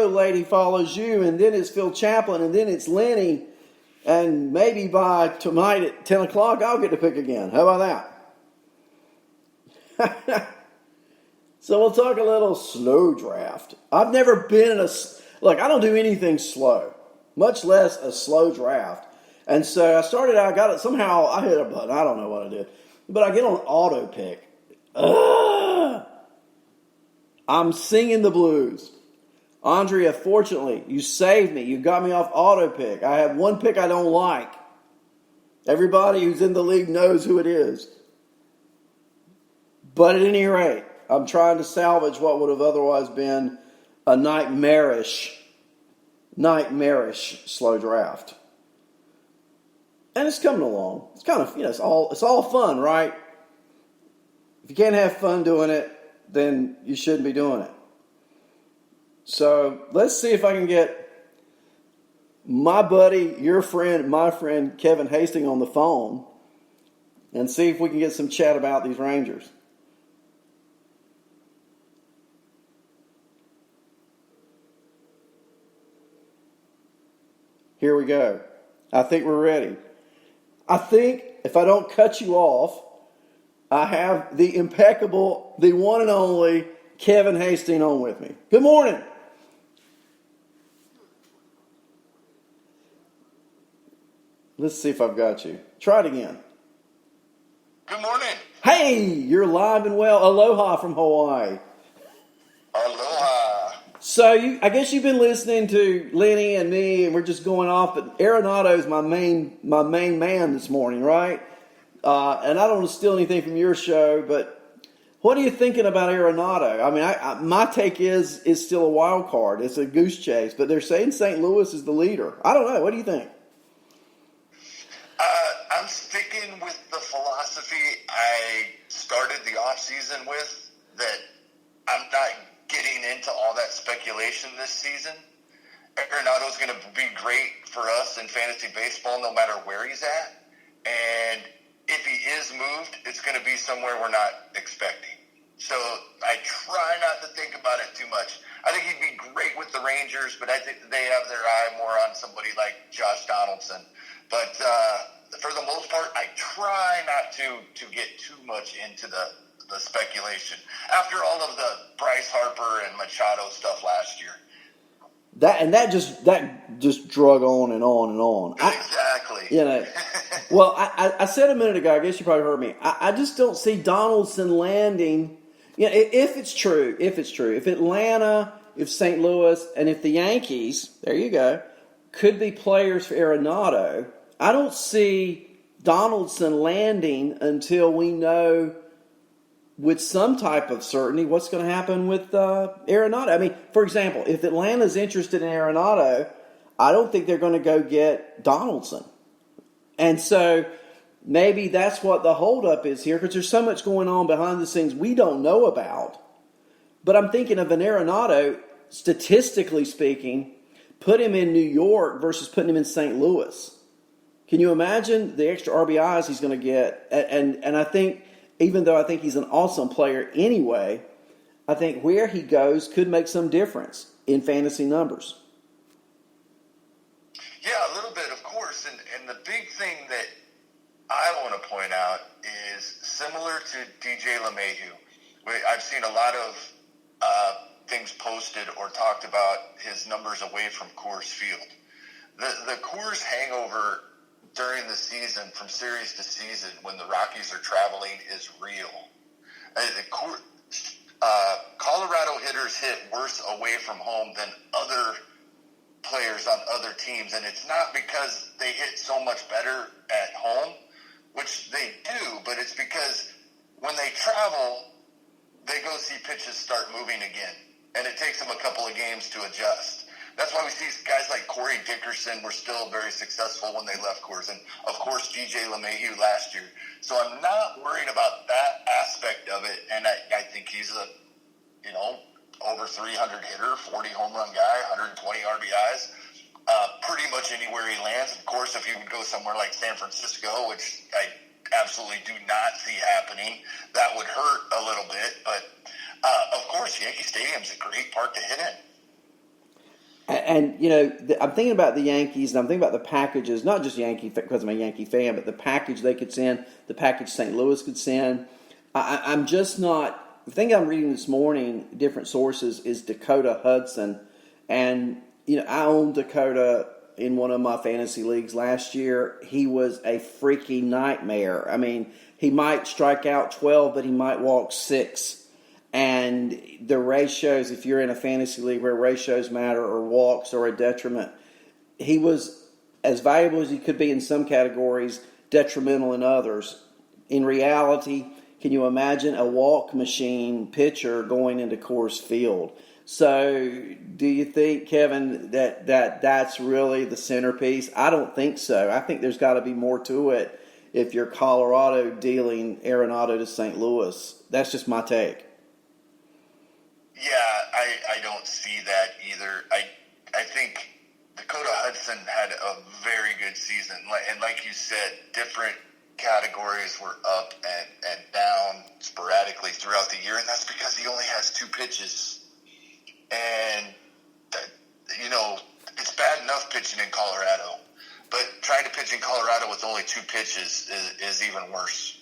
photo lady follows you, and then it's Phil Chaplin, and then it's Lenny, and maybe by tonight at 10 o'clock, I'll get to pick again. How about that? So we'll talk a little slow draft. I've never been in look, I don't do anything slow, much less a slow draft. And so I started out, somehow I hit a button. I don't know what I did. But I get on auto pick. I'm singing the blues. Andrea, fortunately, you saved me. You got me off auto pick. I have one pick I don't like. Everybody who's in the league knows who it is. But at any rate, I'm trying to salvage what would have otherwise been a nightmarish slow draft. And it's coming along. It's kind of, it's all fun, right? If you can't have fun doing it, then you shouldn't be doing it. So let's see if I can get my buddy, your friend, my friend, Kevin Hastings on the phone and see if we can get some chat about these Rangers. Here we go. I think we're ready. I think if I don't cut you off, I have the impeccable, the one and only Kevin Hastings on with me. Good morning. Let's see if I've got you. Try it again. Good morning. Hey, you're live and well. Aloha from Hawaii. Aloha. So I guess you've been listening to Lenny and me, and we're just going off. But Arenado is my main man this morning, right? And I don't want to steal anything from your show, but what are you thinking about Arenado? I mean, my take is still a wild card. It's a goose chase, but they're saying St. Louis is the leader. I don't know. What do you think? I'm sticking with the philosophy I started the offseason with, that I'm not getting into all that speculation this season. Arenado's going to be great for us in fantasy baseball no matter where he's at. And if he is moved, it's going to be somewhere we're not expecting. So I try not to think about it too much. I think he'd be great with the Rangers, but I think that they have their eye more on somebody like Josh Donaldson. But for the most part, I try not to get too much into the speculation after all of the Bryce Harper and Machado stuff last year. That just drug on and on and on. Exactly. Well, I said a minute ago, I guess you probably heard me. I just don't see Donaldson landing. If it's true, if Atlanta, if St. Louis, and if the Yankees, there you go, could be players for Arenado, I don't see Donaldson landing until we know with some type of certainty what's going to happen with Arenado. I mean, for example, if Atlanta's interested in Arenado, I don't think they're going to go get Donaldson. And so maybe that's what the holdup is here, because there's so much going on behind the scenes we don't know about. But I'm thinking of an Arenado, statistically speaking, put him in New York versus putting him in St. Louis. Can you imagine the extra RBIs he's going to get? And I think, even though I think he's an awesome player anyway, I think where he goes could make some difference in fantasy numbers. Yeah, a little bit, of course. And the big thing that I want to point out is similar to DJ LeMahieu. I've seen a lot of things posted or talked about his numbers away from Coors Field. The Coors hangover during the season, from series to season, when the Rockies are traveling, is real. Colorado hitters hit worse away from home than other players on other teams, and it's not because they hit so much better at home, which they do, but it's because when they travel, they go see pitches start moving again, and it takes them a couple of games to adjust. That's why we see guys like Corey Dickerson were still very successful when they left Coors, and of course DJ LeMahieu last year. So I'm not worried about that aspect of it, and I think he's a, over 300 hitter, 40 home run guy, 120 RBIs. Pretty much anywhere he lands. Of course, if you would go somewhere like San Francisco, which I absolutely do not see happening, that would hurt a little bit. But of course, Yankee Stadium's a great park to hit in. And I'm thinking about the Yankees, and I'm thinking about the packages, not just Yankee because I'm a Yankee fan, but the package they could send, the package St. Louis could send. I'm just not. The thing I'm reading this morning, different sources, is Dakota Hudson, and I owned Dakota in one of my fantasy leagues last year. He was a freaky nightmare. I mean, he might strike out 12, but he might walk 6. And the ratios, if you're in a fantasy league where ratios matter or walks are a detriment, he was as valuable as he could be in some categories, detrimental in others. In reality, can you imagine a walk machine pitcher going into Coors Field? So do you think, Kevin, that's really the centerpiece? I don't think so. I think there's got to be more to it if you're Colorado dealing Arenado to St. Louis. That's just my take. Yeah, I don't see that either. I think Dakota Hudson had a very good season. And like you said, different categories were up and down sporadically throughout the year. And that's because he only has 2 pitches. And, it's bad enough pitching in Colorado. But trying to pitch in Colorado with only 2 pitches is even worse.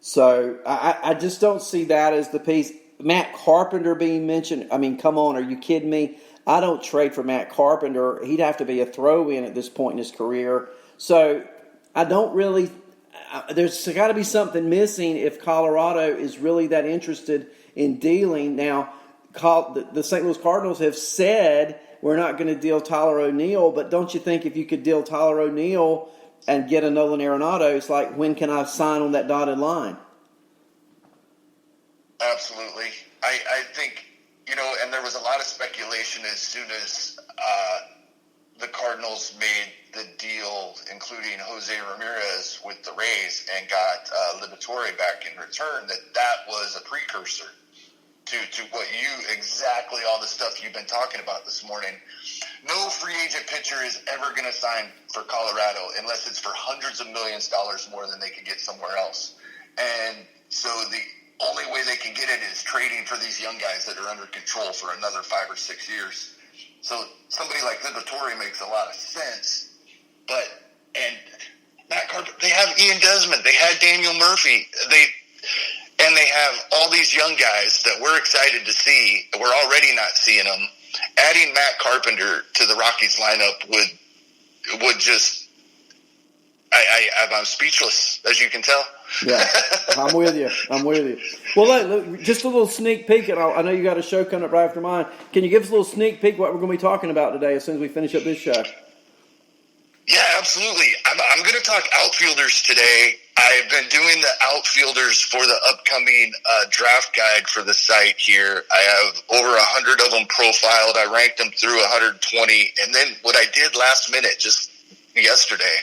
So I just don't see that as the piece. Matt Carpenter being mentioned. I mean, come on, are you kidding me? I don't trade for Matt Carpenter. He'd have to be a throw-in at this point in his career. So I don't really – there's got to be something missing if Colorado is really that interested in dealing. Now, the St. Louis Cardinals have said we're not going to deal Tyler O'Neill, but don't you think if you could deal Tyler O'Neill and get a Nolan Arenado, it's like, when can I sign on that dotted line? Absolutely. I think, and there was a lot of speculation as soon as the Cardinals made the deal, including Jose Ramirez with the Rays, and got Liberatore back in return, that was a precursor to what exactly all the stuff you've been talking about this morning. No free agent pitcher is ever going to sign for Colorado unless it's for hundreds of millions of dollars more than they could get somewhere else. And so the only way they can get it is trading for these young guys that are under control for another 5 or 6 years. So somebody like Liberatore makes a lot of sense. And Matt Carpenter, they have Ian Desmond, they had Daniel Murphy, and they have all these young guys that we're excited to see. We're already not seeing them. Adding Matt Carpenter to the Rockies lineup would just, I'm speechless, as you can tell. Yeah, I'm with you. Well, look, just a little sneak peek, and I know you got a show coming up right after mine. Can you give us a little sneak peek what we're going to be talking about today as soon as we finish up this show? Yeah, absolutely. I'm going to talk outfielders today. I've been doing the outfielders for the upcoming draft guide for the site here. I have over 100 of them profiled. I ranked them through 120. And then what I did last minute, just yesterday,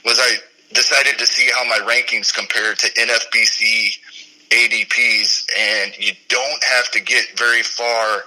was I decided to see how my rankings compared to NFBC ADPs, and you don't have to get very far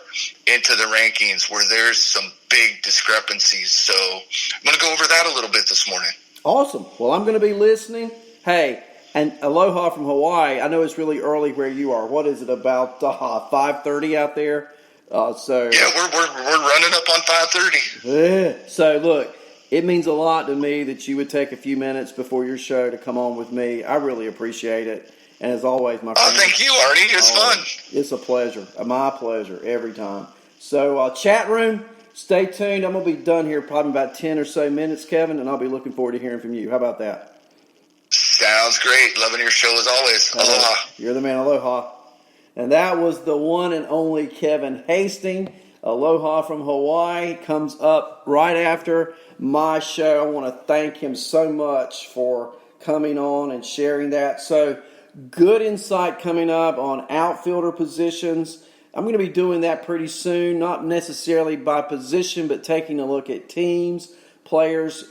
into the rankings where there's some big discrepancies. So I'm going to go over that a little bit this morning. Awesome. Well, I'm going to be listening. Hey, and aloha from Hawaii. I know it's really early where you are. What is it, about 5:30 out there? Yeah, we're running up on 5:30. Yeah. So look, it means a lot to me that you would take a few minutes before your show to come on with me. I really appreciate it. And as always, my friend. Oh, thank you, Artie. It's fun. It's a pleasure. My pleasure every time. So, chat room, stay tuned. I'm going to be done here probably about 10 or so minutes, Kevin, and I'll be looking forward to hearing from you. How about that? Sounds great. Loving your show as always. Aloha. You're the man. Aloha. And that was the one and only Kevin Hastings. Aloha from Hawaii comes up right after my show. I want to thank him so much for coming on and sharing that. So, good insight coming up on outfielder positions. I'm going to be doing that pretty soon, not necessarily by position, but taking a look at teams, players,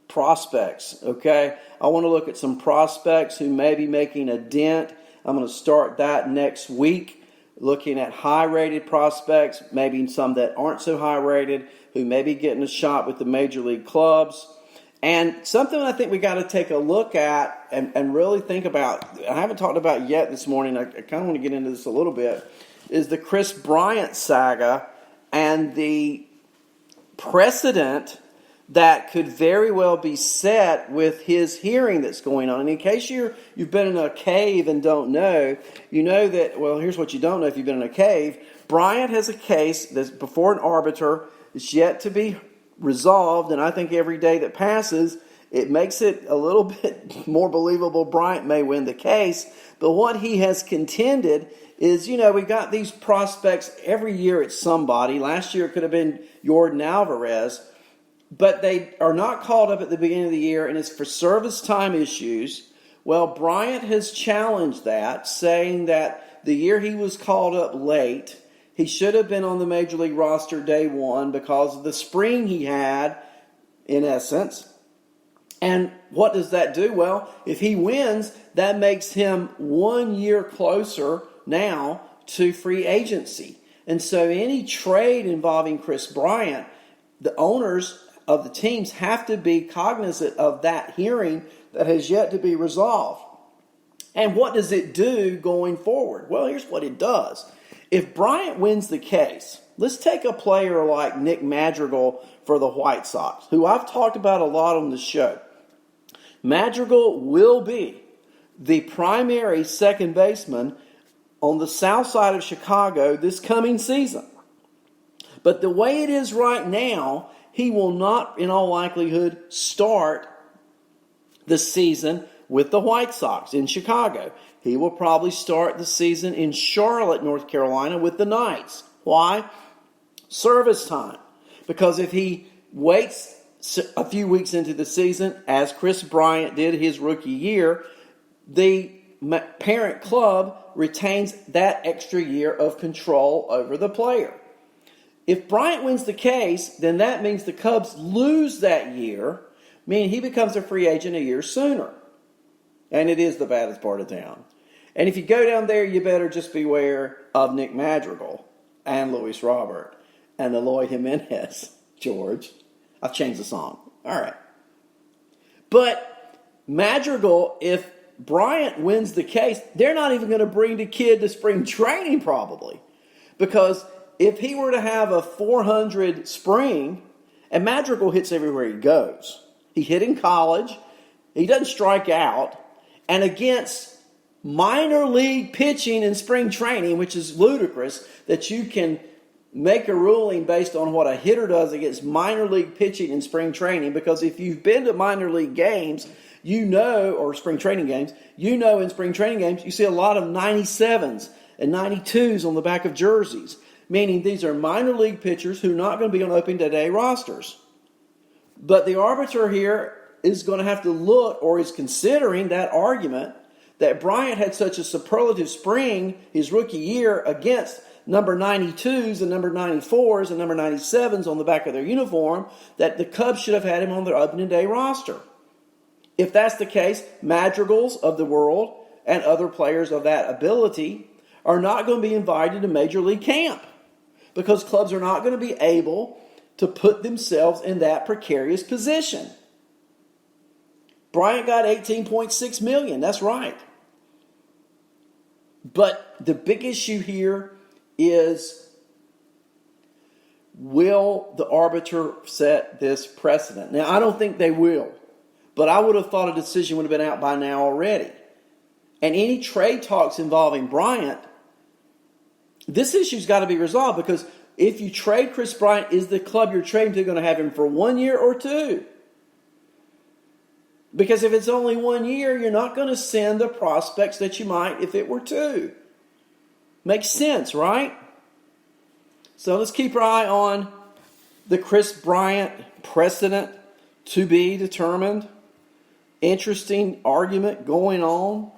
prospects, okay? I want to look at some prospects who may be making a dent. I'm going to start that next week, looking at high-rated prospects, maybe some that aren't so high-rated, who may be getting a shot with the major league clubs. And something I think we got to take a look at and really think about, I haven't talked about yet this morning, I kind of want to get into this a little bit, is the Chris Bryant saga and the precedent that could very well be set with his hearing that's going on. And in case you've been in a cave and don't know, you know that, well, here's what you don't know if you've been in a cave. Bryant has a case that's before an arbiter. It's yet to be resolved, and I think every day that passes, it makes it a little bit more believable Bryant may win the case. But what he has contended is, we got these prospects every year. It's somebody. Last year it could have been Yordan Alvarez. But they are not called up at the beginning of the year, and it's for service time issues. Well, Bryant has challenged that, saying that the year he was called up late, he should have been on the Major League roster day one because of the spring he had, in essence. And what does that do? Well, if he wins, that makes him 1 year closer now to free agency. And so any trade involving Chris Bryant, the owners of the teams have to be cognizant of that hearing that has yet to be resolved. And what does it do going forward? Well, here's what it does. If Bryant wins the case, let's take a player like Nick Madrigal for the White Sox, who I've talked about a lot on the show. Madrigal will be the primary second baseman on the south side of Chicago this coming season. But the way it is right now, he will not, in all likelihood, start the season with the White Sox in Chicago. He will probably start the season in Charlotte, North Carolina, with the Knights. Why? Service time. Because if he waits a few weeks into the season, as Chris Bryant did his rookie year, the parent club retains that extra year of control over the player. If Bryant wins the case, then that means the Cubs lose that year, meaning he becomes a free agent a year sooner. And it is the baddest part of town. And if you go down there, you better just beware of Nick Madrigal and Luis Robert and Eloy Jimenez, George. I've changed the song. All right. But Madrigal, if Bryant wins the case, they're not even going to bring the kid to spring training probably. Because if he were to have a 400 spring, and Madrigal hits everywhere he goes. He hit in college. He doesn't strike out. And against minor league pitching in spring training, which is ludicrous that you can make a ruling based on what a hitter does against minor league pitching in spring training. Because if you've been to minor league games, or spring training games, in spring training games, you see a lot of 97s and 92s on the back of jerseys. Meaning these are minor league pitchers who are not going to be on opening day rosters. But the arbiter here is going to have to look, or is considering that argument, that Bryant had such a superlative spring his rookie year against number 92s and number 94s and number 97s on the back of their uniform, that the Cubs should have had him on their opening day roster. If that's the case, Madrigals of the world and other players of that ability are not going to be invited to Major League camp, because clubs are not going to be able to put themselves in that precarious position. Bryant got $18.6 million. That's right. But the big issue here is, will the arbiter set this precedent? Now, I don't think they will, but I would have thought a decision would have been out by now already. And any trade talks involving Bryant, this issue's got to be resolved, because if you trade Chris Bryant, is the club you're trading to going to have him for 1 year or two? Because if it's only 1 year, you're not going to send the prospects that you might if it were 2. Makes sense, right? So let's keep our eye on the Chris Bryant precedent to be determined. Interesting argument going on.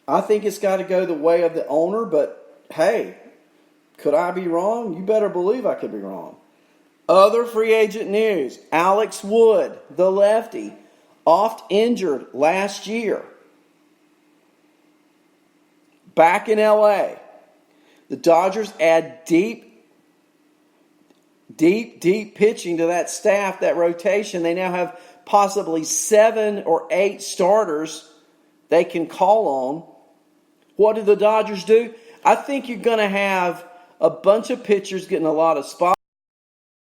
I think it's got to go the way of the owner, but hey, could I be wrong? You better believe I could be wrong. Other free agent news. Alex Wood, the lefty, oft injured last year. Back in L.A. The Dodgers add deep pitching to that staff, that rotation. They now have possibly 7 or 8 starters they can call on. What do the Dodgers do? I think you're going to have a bunch of pitchers getting a lot of spots.